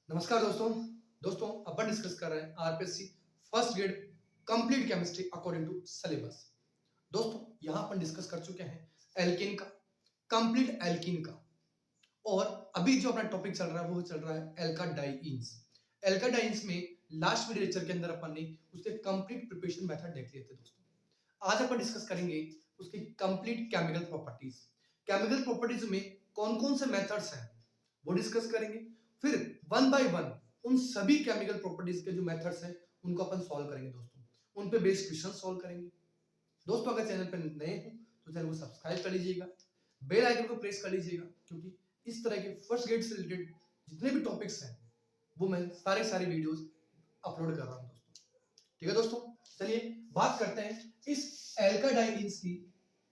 नमस्कार दोस्तों अपन डिस्कस कर रहे हैं RPSC first grade complete chemistry according to syllabus. दोस्तों यहाँ अपन डिस्कस कर चुके हैं एल्केन का, कंप्लीट एल्कीन का, और अभी जो अपना टॉपिक चल रहा है वो चल रहा है एल्काडाइंस। एल्काडाइंस में लास्ट वीडियो लेक्चर के अंदर अपन ने उसके कंप्लीट प्रिपरेशन मेथड देख लिए थे। दोस्तों आज अपन डिस्कस करेंगे उसकी complete chemical properties. Chemical properties में कौन कौन से मेथड्स हैं वो डिस्कस करेंगे, फिर वन बाय वन उन सभी केमिकल प्रॉपर्टीज के जो मेथड्स हैं उनको अपन सॉल्व करेंगे। दोस्तों उन पे बेस्ड क्वेश्चन सॉल्व करेंगे। दोस्तों अगर चैनल पर नए हो तो चैनल को सब्सक्राइब कर लीजिएगा, बेल आइकन को प्रेस कर लीजिएगा, क्योंकि इस तरह के फर्स्ट ग्रेड से रिलेटेड जितने भी टॉपिक्स हैं वो मैं सारे वीडियोस अपलोड कर रहा हूं। दोस्तों ठीक है दोस्तों, चलिए बात करते हैं इस एल्काडाइंस की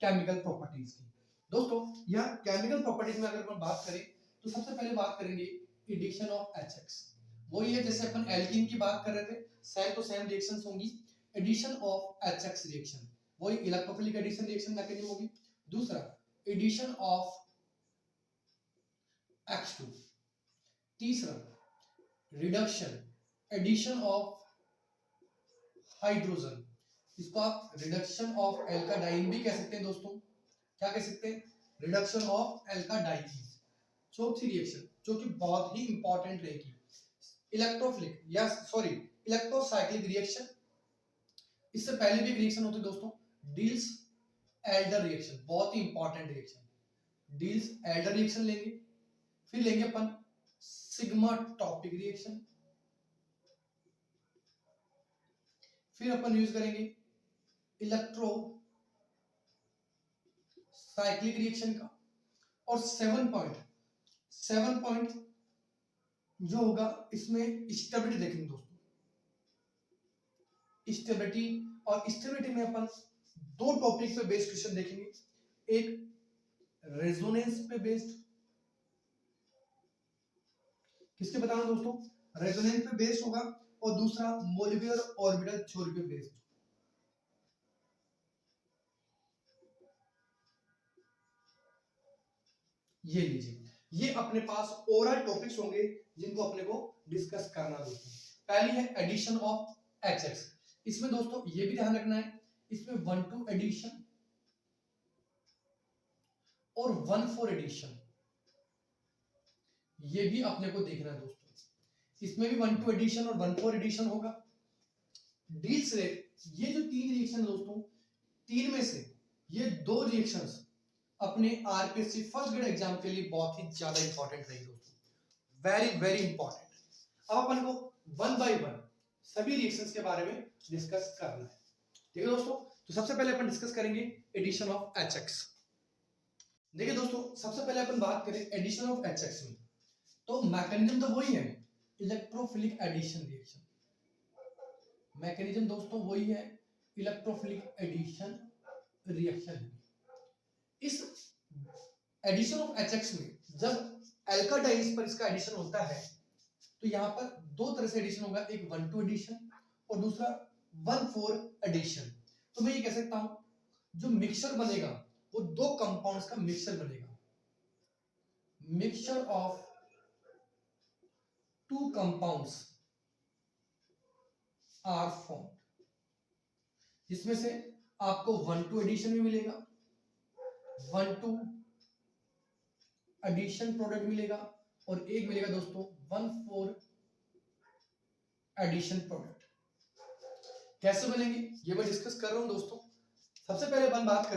केमिकल प्रॉपर्टीज की। दोस्तों यहाँ केमिकल प्रॉपर्टीज में अगर अपन बात करें तो सबसे पहले बात करेंगे एडिशन ऑफ HX। वही है जैसे अपन एल्कीन की बात कर रहे थे, सेम टू सेम रिएक्शंस होंगी। एडिशन ऑफ HX रिएक्शन वही इलेक्ट्रोफिलिक एडिशन रिएक्शन मैकेनिज्म होगी। दूसरा एडिशन ऑफ H2। तीसरा रिडक्शन एडिशन ऑफ हाइड्रोजन, इसको आप रिडक्शन ऑफ एल्काडाइन भी कह सकते हैं। दोस्तों क्या कह सकते हैं? Reduction of alkadiene. चौथी रिएक्शन जो कि बहुत ही इंपॉर्टेंट रहेगी, इलेक्ट्रोफिलिक या सॉरी इलेक्ट्रोसाइक्लिक रिएक्शन। इससे पहले भी एक रिएक्शन होती है दोस्तों, डील्स एल्डर रिएक्शन, बहुत ही important reaction. Diels Alder reaction लेंगे, फिर लेंगे अपन सिग्मा टॉपिक रिएक्शन, फिर अपन यूज करेंगे इलेक्ट्रो साइक्लिक रिएक्शन का, और 7 पॉइंट जो होगा इसमें स्टेबिलिटी देखेंगे। दोस्तों स्टेबिलिटी, और स्टेबिलिटी में अपन दो टॉपिक पे बेस्ड क्वेश्चन देखेंगे, एक रेजोनेंस पे बेस्ड, किसके बताना दोस्तों? रेजोनेंस पे बेस्ड होगा, और दूसरा मोलिकुलर ऑर्बिटल थ्योरी पे बेस्ड। ये लीजिए, ये अपने पास ओरल टॉपिक्स होंगे जिनको अपने को डिस्कस करना। दोस्तों पहली है एडिशन ऑफ HX। इसमें दोस्तों ये भी ध्यान रखना है, इसमें 1,2 एडिशन और 1,4 एडिशन, ये भी अपने को देखना है। दोस्तों इसमें भी 1,2 एडिशन और 1,4 एडिशन होगा। डील्स रेट, ये जो तीन रिएक्शन है दोस्तों, तीन में से ये दो रिएक्शंस अपने आरपीएससी फर्स्ट ग्रेड एग्जाम के लिए बहुत ही ज्यादा इंपॉर्टेंट रहेगी। दोस्तों वेरी इंपॉर्टेंट। अब अपन को वन बाय वन सभी रिएक्शंस के बारे में डिस्कस करना है। ठीक है दोस्तों, तो सबसे पहले अपन डिस्कस करेंगे एडिशन ऑफ HX। देखिए दोस्तों, सबसे पहले अपन बात करें एडिशन ऑफ HX में, तो मैकेनिज्म तो वही है, इलेक्ट्रोफिलिक एडिशन रिएक्शन। मैकेनिज्म दोस्तों वही है, इलेक्ट्रोफिलिक एडिशन रिएक्शन। इस एडिशन ऑफ HX में जब एल्काडाइंस पर इसका एडिशन होता है तो यहाँ पर दो तरह से एडिशन होगा, एक 1,2 एडिशन और दूसरा 1,4 एडिशन। तो मैं ये कह सकता हूं जो मिक्सचर बनेगा वो दो कंपाउंड्स का मिक्सचर बनेगा, mixture of two compounds are form, जिसमें से आपको 1,2 एडिशन भी मिलेगा, 1,2 एडिशन प्रोडक्ट मिलेगा, और एक मिलेगा दोस्तों 1,4 एडिशन प्रोडक्ट। कैसे बनेंगे ये मैं डिस्कस कर रहा हूं। दोस्तों सबसे पहले अपन बात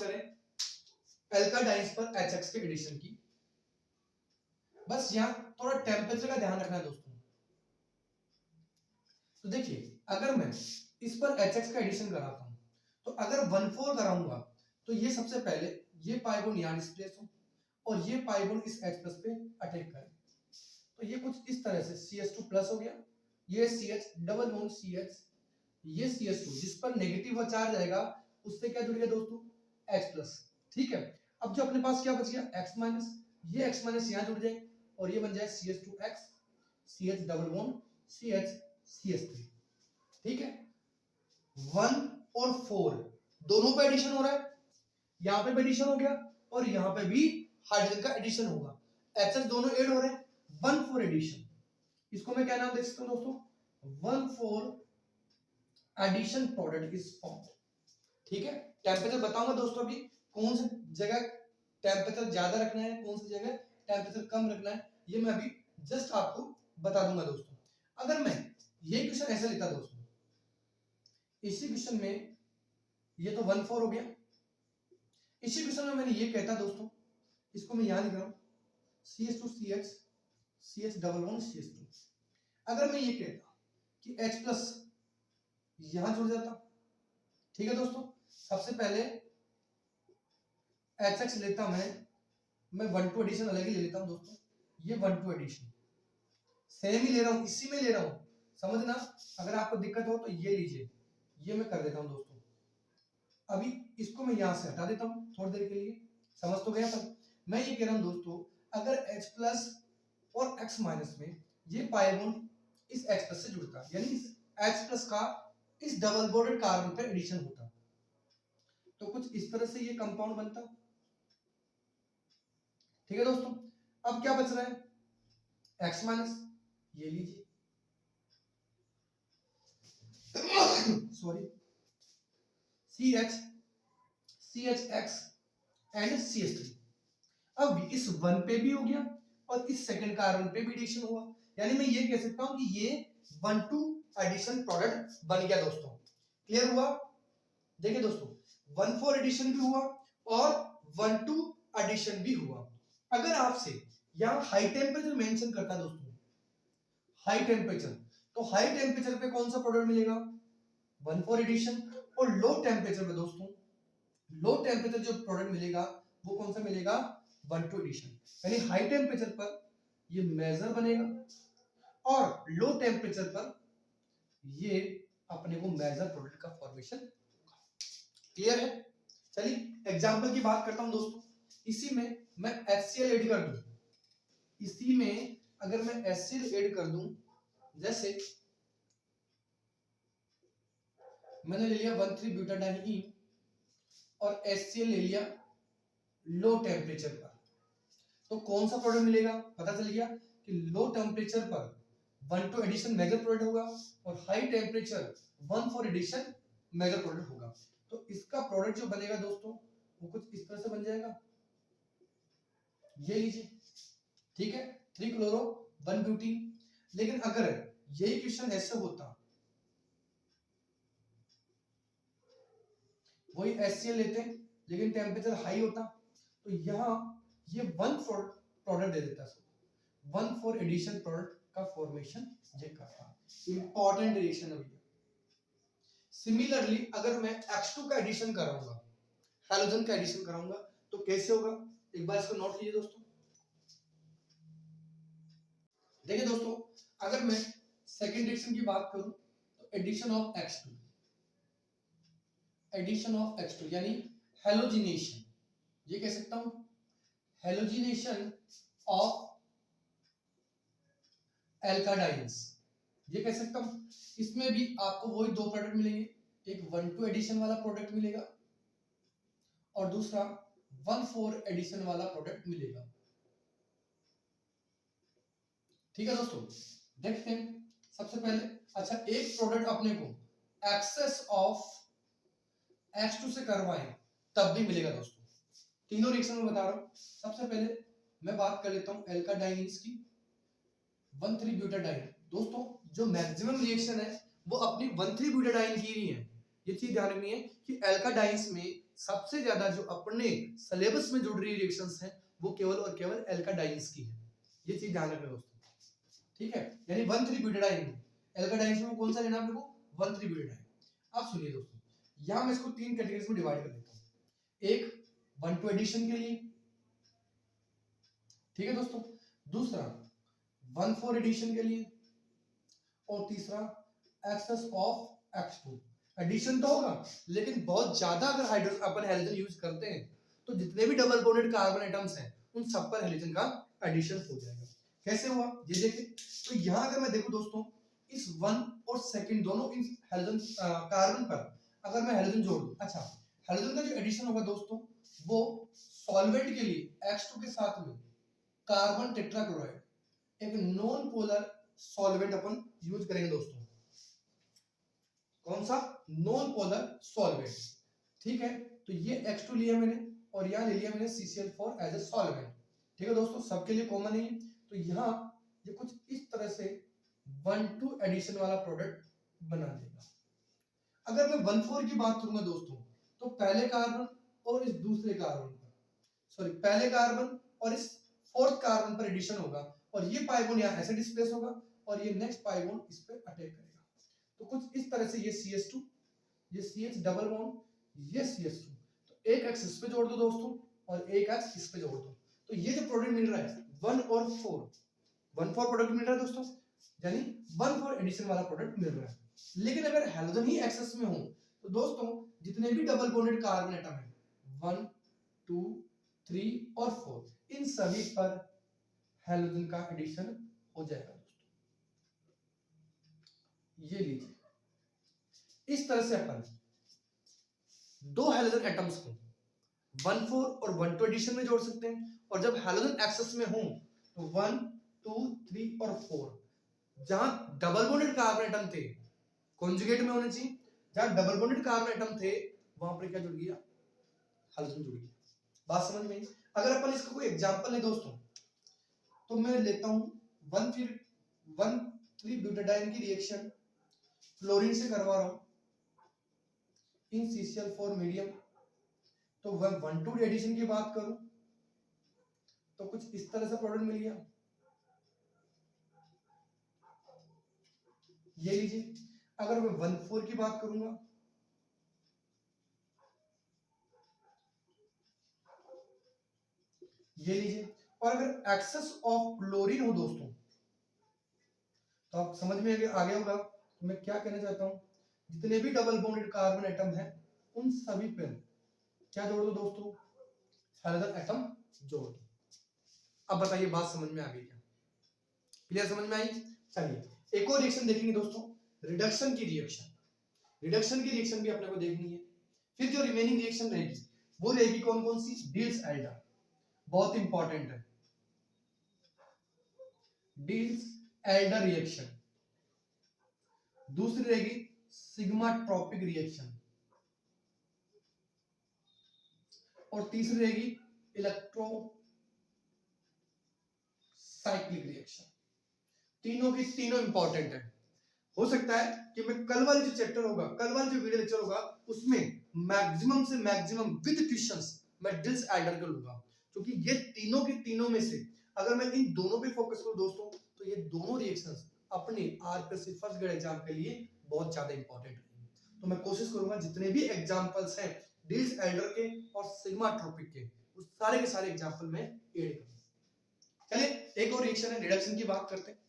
करें एल्काडाइंस पर HX के एडिशन की। बस यहां थोड़ा टेम्परेचर का ध्यान रखना है दोस्तों। तो देखिए, अगर मैं इस पर HX का एडिशन कराता हूं तो अगर 1,4 कराऊंगा तो ये सबसे पहले ये पाइबोन यहां डिस्प्लेस हो और ये पाइबोन इस H+ पे अटैक करे, तो ये कुछ इस तरह से CH2 प्लस हो गया, ये CH डबल बॉन्ड CH, ये CH2 जिस पर नेगेटिव चार्ज आएगा उससे क्या जुड़ गया दोस्तों? H+। ठीक है, अब जो अपने पास क्या बच गया? X-, ये X- यहां जुड़ जाए और ये बन जाए CH2X, CH double bond CH CH3। ठीक है, 1 और 4 दोनों पे एडिशन हो रहा है, यहां पे भी एडिशन हो गया और यहां पे भी हाइड्रोजन का एडिशन होगा। HH दोनों ऐड हो रहे हैं, 1,4 एडिशन। इसको मैं क्या नाम दे सकता हूं दोस्तों, 1,4 एडिशन प्रोडक्ट इज फॉर्म्ड। ठीक है, टेम्परेचर बताऊंगा दोस्तों अभी कौन सी जगह टेम्परेचर ज्यादा रखना है, कौन सी जगह टेम्परेचर कम रखना है, ये मैं अभी जस्ट आपको बता दूंगा दोस्तों। अगर मैं ये क्वेश्चन ऐसे लिखता दोस्तों, इसी क्वेश्चन में ये तो 1,4 हो गया, इसी क्वेश्चन में मैंने ये कहता दोस्तों, इसको मैं यहां लिख रहा हूं CH2CH CH11CH2। अगर मैं ये कहता कि H प्लस यहां जुड़ जाता, ठीक है दोस्तों, सबसे पहले HX लेता मैं 1,2 एडिशन अलग ही ले लेता हूं दोस्तों, ये 1,2 एडिशन सेम ही ले रहा हूं, इसी में ले रहा हूं, समझना। अगर आपको दिक्कत हो तो ये लीजिए, ये मैं कर देता हूं दोस्तों। अभी इसको मैं यहां से हटा देता हूं थोड़ी देर के लिए, समझ तो गया। पर मैं ये कह रहा हूं दोस्तों, अगर H प्लस और X माइनस में ये पाई बॉन्ड इस H प्लस से जुड़ता, यानी इस H प्लस का इस डबल बॉन्डेड कार्बन पे एडिशन होता, तो कुछ इस तरह से ये कंपाउंड बनता। ठीक है दोस्तों, अब क्या बच रहा है, X माइनस, ये लीजिए सॉरी, CHX एंड CH3। अब इस 1 पे भी हो गया और इस सेकंड कार्बन पे भी एडिशन हुआ, यानी मैं ये कह सकता हूं कि ये 1,2 एडिशन प्रोडक्ट बन गया दोस्तों। क्लियर हुआ? देखिए दोस्तों, 1,4 एडिशन भी हुआ और 1,2 एडिशन भी हुआ। अगर आपसे यहां हाई टेम्परेचर मेंशन करता दोस्तों, हाई टेम्परेचर, तो हाई टेम्परेचर पे कौन सा प्रोडक्ट मिलेगा, 1,4 एडिशन। और लो टेम्परेचर पे दोस्तों, लो टेम्परेचर जो प्रोडक्ट मिलेगा वो कौन सा मिलेगा, 1,2 एडिशन। यानी हाई टेम्परेचर पर ये मेजर बनेगा और लो टेम्परेचर पर ये अपने को मेजर प्रोडक्ट का फॉर्मेशन होगा। क्लियर है? चलिए एग्जांपल की बात करता हूं दोस्तों। इसी में मैं HCl ऐड कर दूं, इसी में अगर मैं HCl ऐड कर दूं, जैसे मैंने ले लिया 1,3 ब्यूटाडाइन और HCl ले लिया लो टेम्परेचर पर, तो कौन सा प्रोडक्ट मिलेगा, पता चल गया कि लो टेम्परेचर पर 1,2 एडिशन मेजर प्रोडक्ट होगा और high temperature 1,4 addition major product होगा। तो इसका प्रोडक्ट जो बनेगा दोस्तों वो कुछ इस तरह से बन जाएगा, ये लीजिए। ठीक है, 3 क्लोरो 1 ब्यूटीन। लेकिन अगर यही क्वेश्चन ऐसे होता, वही HCl लेते लेकिन टेम्परेचर हाई होता, तो यहां ये 1,4 प्रोडक्ट दे देता, 1,4 एडिशन प्रोडक्ट का फॉर्मेशन ये करता। इंपॉर्टेंट एडिशन है भैया। सिमिलरली अगर मैं X2 का एडिशन कराऊंगा, हैलोजन का एडिशन कराऊंगा, तो कैसे होगा, एक बार इसको नोट लीजिए दोस्तों। देखिए दोस्तों, अगर मैं सेकंड एडिशन की बात करूं तो addition of X2, addition of X2 यानी हेलोजिनेशन, ये कह सकता हूं हेलोजिनेशन ऑफ एल्काडाइंस, ये कह सकता हूं। इसमें भी आपको वही दो प्रोडक्ट मिलेंगे, एक 1,2 एडिशन वाला प्रोडक्ट मिलेगा और दूसरा 1,4 एडिशन वाला प्रोडक्ट मिलेगा। ठीक है दोस्तों, देखते हैं सबसे पहले। अच्छा, एक प्रोडक्ट अपने को एक्सेस ऑफ X2 से करवाएं तब भी मिलेगा दोस्तों। तीनों रिएक्शन में बता रहा हूं। सबसे पहले मैं बात कर लेता हूं एल्काडाइंस की, 1,3 ब्यूटाडाइन। दोस्तों जो मैक्सिमम रिएक्शन है वो अपनी 1,3 ब्यूटाडाइन की ही है। ये चीज ध्यान रखनी है कि एल्काडाइंस में सबसे ज्यादा जो अपने सिलेबस में जुड़ रही रिएक्शंस हैं वो केवल और केवल एल्काडाइंस की है। ये चीज ध्यान रखना दोस्तों, ठीक है। यानी 1,3 ब्यूटाडाइन में एल्काडाइंस में कौन सा लेना आपको, 1,3 ब्यूटाडाइन। अब सुनिए दोस्तों, यहां मैं इसको तीन कैटेगरीज में डिवाइड कर देता हूं। एक 1,2 एडिशन के लिए, ठीक है दोस्तों, दूसरा 1,4 एडिशन के लिए और तीसरा एक्सेस ऑफ X2। एडिशन तो होगा लेकिन बहुत ज्यादा अगर हाइड्रोजन अपन हेलोजन यूज करते हैं तो जितने भी डबल बॉन्डेड कार्बन एटम्स हैं उन सब पर हेलोजन का एडिशन हो जाएगा। कैसे हुआ ये देखिए, तो यहां अगर मैं देखूं दोस्तों, इस 1 और सेकंड दोनों इन हेलोजन कार्बन पर अगर मैं हेलोजन जोड़ दूं, अच्छा हेलोजन का जो एडिशन होगा दोस्तों वो सॉल्वेंट के लिए X2 के साथ में कार्बन टेट्राक्लोराइड एक नॉन पोलर सॉल्वेंट अपन यूज करेंगे दोस्तों। कौन सा? Non polar solvent. ठीक है, तो ये X2 लिया मैंने और यहाँ ले लिया मैंने CCl4 एज ए सॉल्वेंट। ठीक है दोस्तों, सबके लिए कॉमन है। तो यहाँ ये कुछ इस तरह से 1,2 एडिशन वाला प्रोडक्ट बना देगा। अगर मैं 1,4 की बात करूंगा दोस्तों, तो पहले कार्बन और इस दूसरे कार्बन पर, सॉरी पहले कार्बन और इस फोर्थ कार्बन पर एडिशन होगा और ये पाई बॉन्ड यहाँ ऐसे डिस्प्लेस होगा और ये नेक्स्ट पाई बॉन्ड इस पे अटैक करेगा। तो कुछ इस तरह से ये CH2, ये CH डबल बॉन्ड, ये CH2, तो एक एक्स इस पे जोड़ दो दोस्तों और एक एक्स इस पे जोड़ दो। तो ये जो प्रोडक्ट मिल रहा है 1 और 4 प्रोडक्ट मिल रहा है दोस्तों, यानी 1,4 एडिशन वाला प्रोडक्ट मिल रहा है। लेकिन अगर हैलोजन ही एक्सेस में हो तो दोस्तों जितने भी डबल बॉन्डेड कार्बन एटम है 1, 2, 3 और 4, इन सभी पर हैलोजन का एडिशन हो जाएगा दोस्तों। ये लीजिए, इस तरह से अपन दो हैलोजन एटम्स को 1,4 और 1,2 एडिशन में जोड़ सकते हैं और जब हैलोजन एक्सेस में हो तो 1, 2, 3 और 4 जहां डबल बॉन्डेड कार्बन एटम थे कॉन्जुगेट में होने चाहिए, जहां डबल बॉन्डेड कार्बन एटम थे वहां पर क्या जुड़ गया? हैलोजन जुड़ गया। बात समझ में आई? अगर अपन इसका कोई एग्जांपल ले दोस्तों, तो मैं लेता हूं 1,3 ब्यूटाडाइन की रिएक्शन क्लोरीन से करवा रहा हूं इन CCl4 मीडियम। तो 1,2 एडिशन की बात करूं तो कुछ इस तरह से प्रोडक्ट मिल गया। ये लीजिए, अगर मैं 1,4 की बात करूंगा ये लीजिए, और अगर एक्सेस ऑफ क्लोरीन हो दोस्तों तो आप समझ में आ गया होगा तो मैं क्या कहना चाहता हूं, जितने भी डबल बॉन्डेड कार्बन एटम है उन सभी पे क्या जोड़ दो दोस्तों? हैलोजन एटम जोड़ दो। अब बताइए बात समझ में आ गई क्या? क्लियर समझ में आई? चलिए एक और रिएक्शन देखेंगे दोस्तों, रिडक्शन की रिएक्शन। रिडक्शन की रिएक्शन भी अपने को देखनी है। फिर जो रिमेनिंग रिएक्शन रहेगी वो रहेगी कौन कौन सी? डिल्स एल्डर, बहुत इंपॉर्टेंट है, डिल्स एल्डर रिएक्शन। दूसरी रहेगी सिग्मा ट्रॉपिक रिएक्शन और तीसरी रहेगी इलेक्ट्रो साइक्लिक रिएक्शन। तीनों की तीनों इंपॉर्टेंट है। हो सकता है कि मैं कल वाली जो चैप्टर होगा, कल वाली जो वीडियो लेक्चर होगा उसमें मैक्सिमम से मैक्सिमम विद क्वेश्चंस मैं डिल्स एल्डर का लूंगा, क्योंकि ये तीनों के तीनों में से अगर मैं इन दोनों पे फोकस करूं दोस्तों तो ये दोनों रिएक्शंस अपने आरपीएससी फर्स्ट ग्रेड एग्जाम के लिए बहुत ज्यादा इंपॉर्टेंट है। तो मैं कोशिश करूंगा जितने भी एग्जांपल्स हैं डिल्स एल्डर के और सिग्मा ट्रॉपिक के, उस सारे के सारे एग्जांपल में ऐड करूंगा। चलिए एक और रिएक्शन है, रिडक्शन की बात करते हैं।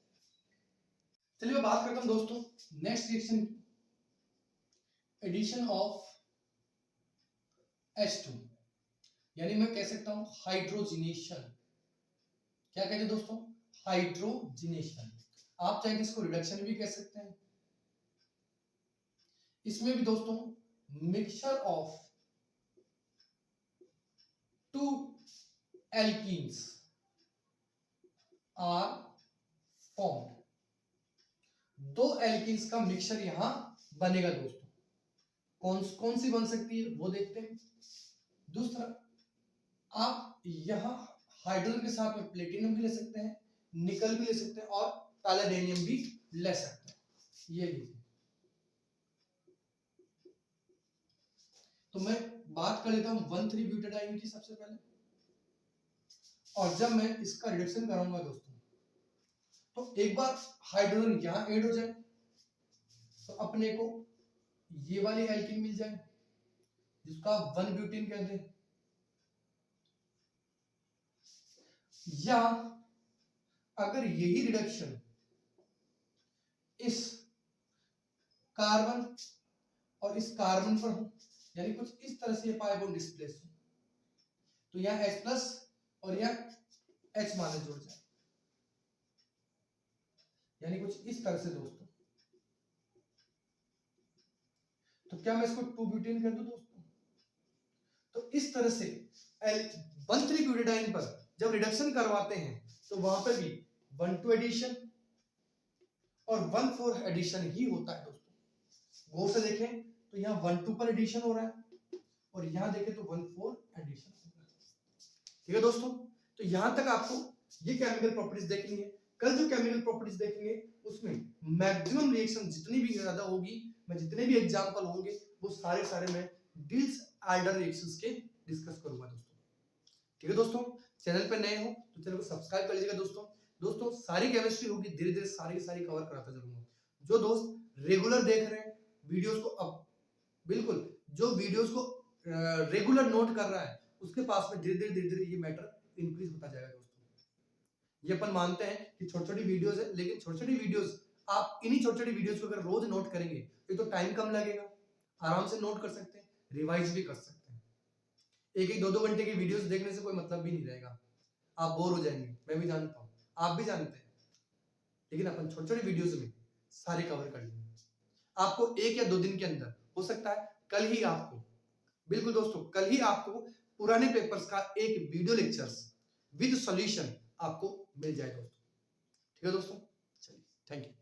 चलिए मैं बात करता हूं दोस्तों नेक्स्ट रिएक्शन की, एडिशन ऑफ H2, यानी मैं कह सकता हूं हाइड्रोजिनेशन। क्या कहते हैं दोस्तों? हाइड्रोजिनेशन। आप चाहे इसको रिडक्शन भी कह सकते हैं। इसमें भी दोस्तों mixture of 2 alkenes are formed. दो एल्कीन्स का मिक्सचर यहां बनेगा दोस्तों। कौन सी बन सकती है वो देखते हैं। दूसरा, आप यहां हाइड्रोजन के साथ में प्लेटिनम भी ले सकते हैं, निकल भी ले सकते हैं और पैलेडियम भी ले सकते हैं। ये लीजिए, तो मैं बात कर लेता हूं 1,3 ब्यूटाडाइन की सबसे पहले, और जब मैं इसका रिडक्शन कराऊंगा दोस्तों तो एक बार हाइड्रोजन यहां ऐड हो जाए तो अपने को ये वाली एल्कीन मिल जाए जिसका 1 ब्यूटीन कहते हैं, या अगर यही रिडक्शन इस कार्बन और इस कार्बन पर हो, यानी कुछ इस तरह से ये पाई बॉन्ड डिस्प्लेस हो, तो यहाँ H+ और यहाँ H- जुड़ जाए, यानी कुछ इस तरह से दोस्तों। तो क्या मैं इसको 2 ब्यूटेन कर दूं दोस्तों? तो इस तरह से 1,3-ब्यूटाडाइन पर जब रिडक्शन करवाते हैं तो वहां पे भी 1,2 एडिशन और 1,4 एडिशन ही होता है दोस्तों। गौर से देखें तो यहाँ 1,2 पर एडिशन हो रहा है और यहाँ देखें तो 1,4 एडिशन हो रहा है। ठीक है दोस्तों, तो यहां तक आपको ये केमिकल प्रॉपर्टीज देखनी है। कल जो केमिकल प्रॉपर्टीज देखेंगे उसमें मैक्सिमम रिएक्शन जितनी भी ज्यादा होगी, मैं जितने भी एग्जांपल होंगे वो सारे मैं डिल्स आल्डर रिएक्शंस के डिस्कस करूंगा दोस्तों। ठीक है दोस्तों, चैनल पर नए हो तो चैनल को सब्सक्राइब कर लीजिएगा दोस्तों सारी केमिस्ट्री होगी, धीरे धीरे सारी कवर कराता जाऊंगा। जो दोस्त रेगुलर देख रहे हैं वीडियोस को, अब बिल्कुल जो वीडियोस को रेगुलर नोट कर रहा है उसके पास में धीरे धीरे ये मैटर इंक्रीज होता जाएगा दोस्तों। ये अपन मानते हैं कि छोटी छोटी वीडियोस है, लेकिन छोटी छोटी वीडियोस आप इन्हीं छोटी छोटी वीडियोस को अगर रोज नोट करेंगे तो टाइम कम लगेगा, आराम से नोट कर सकते हैं, रिवाइज भी कर सकते हैं। एक 2-2 घंटे की वीडियोस देखने से कोई मतलब भी नहीं रहेगा, आप बोर हो जाएंगे, मैं भी जानता हूँ, आप भी जानते हैं। लेकिन अपन छोटी छोटी वीडियोस में सारे कवर कर लेंगे। आपको 1 या 2 दिन के अंदर, हो सकता है कल ही आपको, बिल्कुल दोस्तों कल ही आपको पुराने पेपर्स का एक वीडियो लेक्चर्स विद सॉल्यूशन आपको मिल जाए दोस्तों। ठीक है दोस्तों, चलिए, थैंक यू।